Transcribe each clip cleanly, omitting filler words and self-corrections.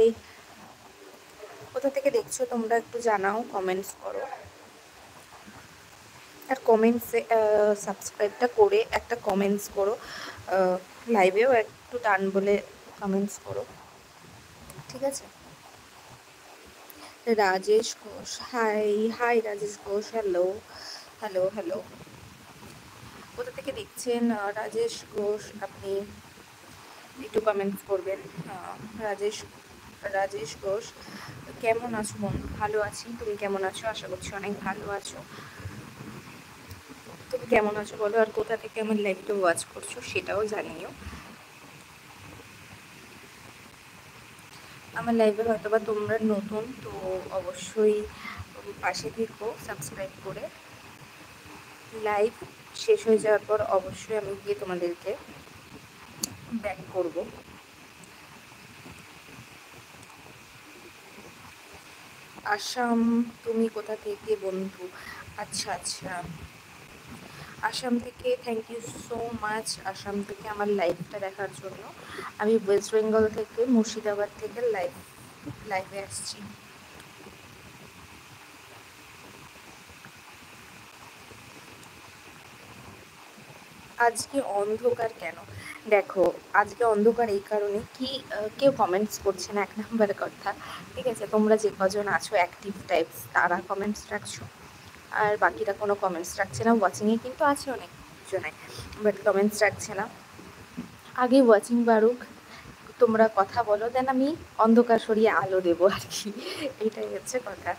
এই কোথা থেকে দেখছো তোমরা একটু জানাও, কমেন্টস করো। আর কমেন্টসে সাবস্ক্রাইবটা করে একটা কমেন্টস করো। লাইভেও একটু টান বলে কমেন্টস করো, ঠিক আছে? Rajesh Ghosh, high high Rajesh Ghosh, hello hello hello. কোথা থেকে দেখছেন রাজেশ ঘোষ? আপনি একটু কমেন্টস করবেন। রাজেশ রাজেশ ঘোষ, কেমন আছো বন্ধু? ভালো আছি, তুমি কেমন আছো? আশা করছি অনেক ভালো আছো। তুমি কেমন আছো বলো, আর কোথা থেকে আমার লাইভটা ওয়াচ করছো সেটাও জানিও। আমার লাইভে হয়তো বা তোমরা নতুন, তো অবশ্যই পাশে থেকো সাবস্ক্রাইব করে। লাইভ শেষ হয়ে যাওয়ার পর অবশ্যই আমি গিয়ে তোমাদেরকে ব্যাক করব। আসাম, তুমি কোথা থেকে বন্ধু? আচ্ছা আচ্ছা, আসাম থেকে, thank you so much Assam থেকে আমার লাইভটা দেখার জন্য। আমি ওয়েস্ট বেঙ্গল থেকে, মুর্শিদাবাদ থেকে লাইভে আসছি। আজকে অন্ধকার কেন? দেখো, আজকে অন্ধকার এই কারণে কি, কেউ কমেন্টস করছে না, এক নাম্বার কথা। ঠিক আছে, তোমরা যে কজন আছো অ্যাক্টিভ টাইপস তারা কমেন্টস রাখছো, আর বাকিরা কোনো কমেন্টস রাখছে না। ওয়াচিংয়ে কিন্তু আছে অনেক জনে, বাট কমেন্টস রাখছে না। আগে ওয়াচিং বাড়ুক, তোমরা কথা বলো, দেন আমি অন্ধকার সরিয়ে আলো দেবো আর কি। এইটাই হচ্ছে কথা,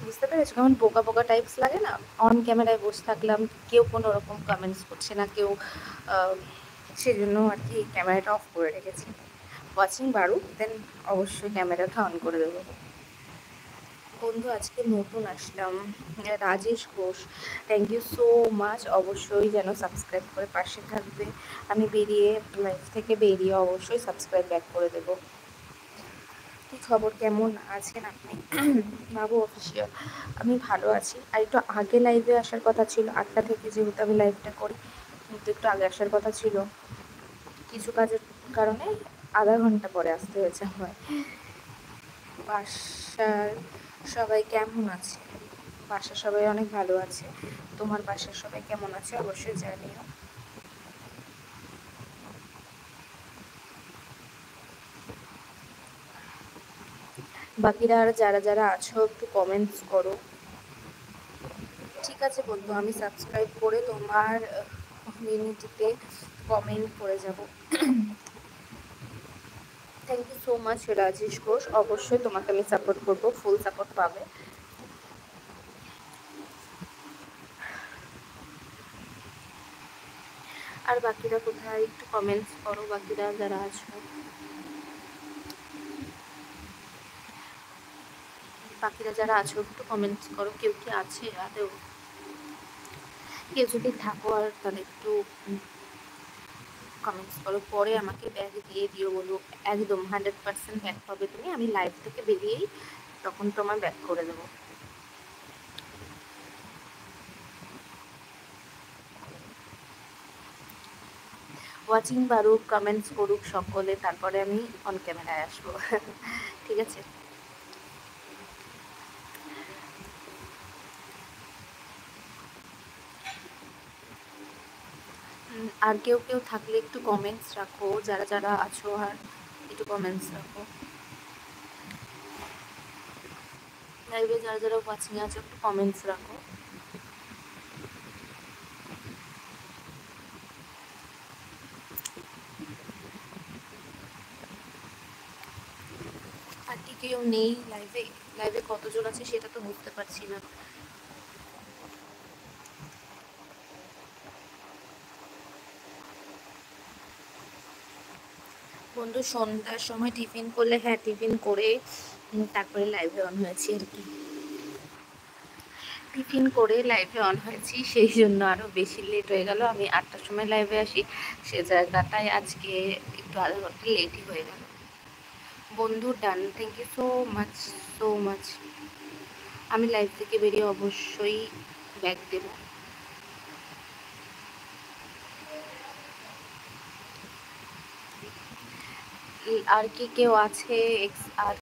বুঝতে পেরেছো? কেমন বোকা বোকা টাইপস লাগে না? অন ক্যামেরায় বসে থাকলাম, কেউ কোনো রকম কমেন্টস করছে না, কেউ সেজন্য আর কি ক্যামেরাটা অফ করে রেখেছি। ওয়াচিং বাড়ুক, দেন অবশ্যই ক্যামেরাটা অন করে দেবো। বন্ধু আজকে নতুন আসলাম, Rajesh Ghosh, thank you so much. অবশ্যই যেন সাবস্ক্রাইব করে পাশে থাকবে। আমি বেরিয়ে, লাইফ থেকে বেরিয়ে অবশ্যই সাবস্ক্রাইব ব্যাক করে দেবো। কী খবর, কেমন আছেন আপনি? বাবু অফিসিয়াল, আমি ভালো আছি। আর একটু আগে লাইভে আসার কথা ছিল, 8টা থেকে যেহেতু আমি লাইভটা করি, কিন্তু একটু আগে আসার কথা ছিল। কিছু কাজের কারণে আধা ঘন্টা পরে আসতে হয়েছে আমার। বাসার সবাই কেমন আছে? বাসার সবাই অনেক ভালো আছে। তোমার বাসার সবাই কেমন আছে অবশ্যই জানিও। বাকিরা আর যারা যারা আছো একটু কমেন্টস করো। ঠিক আছে বন্ধু, আমি সাবস্ক্রাইব করে তোমার কমিউনিটিতে কমেন্ট করে যাব। Thank you so much Rajesh Ghosh, অবশ্যই তোমাকে আমি সাপোর্ট করবো, ফুল সাপোর্ট পাবে। আর বাকিরা কোথায়, একটু কমেন্টস করো, বাকিরা যারা আছো। বাকিরা যারা আছো একটু কমেন্টস করো, কেউ কি আছে আদৌ? কেউ যদি থাকো আর তাহলে একটু কমেন্টস করো। পরে আমাকে ব্যাগ দিয়ে দিও, বলো একদম 100% ব্যাক পাবে তুমি। আমি লাইভ থেকে বেরিয়েই তখন তোমার ব্যাক করে দেবো। ওয়াচিং বাড়ুক, কমেন্টস করুক সকলে, তারপরে আমি অন ক্যামেরায় আসবো। ঠিক আছে? আর কেউ কেউ থাকলে একটু কমেন্টস রাখো, যারা যারা আছো, আর একটু কমেন্টস রাখো। লাইভে যারা যারা ওয়াচিং আছো একটু কমেন্টস রাখো। আর কি কেউ নেই লাইভে? লাইভে কতজন আছে সেটা তো বুঝতে পারছি না। বন্ধু সন্ধ্যার সময় টিফিন করলে, হ্যাঁ টিফিন করে তারপরে লাইভে অন হয়েছি আর কি। টিফিন করে লাইভে অন হয়েছি, সেই জন্য আরও বেশি লেট হয়ে গেল। আমি 8টার সময় লাইভে আসি, সে জায়গাটায় আজকে একটু আধা ঘন্টা লেটই হয়ে গেল। বন্ধু ডান, thank you so much, so much. আমি লাইভ থেকে বেরিয়ে অবশ্যই ব্যাক দেব। আর কি কেউ আছে? আর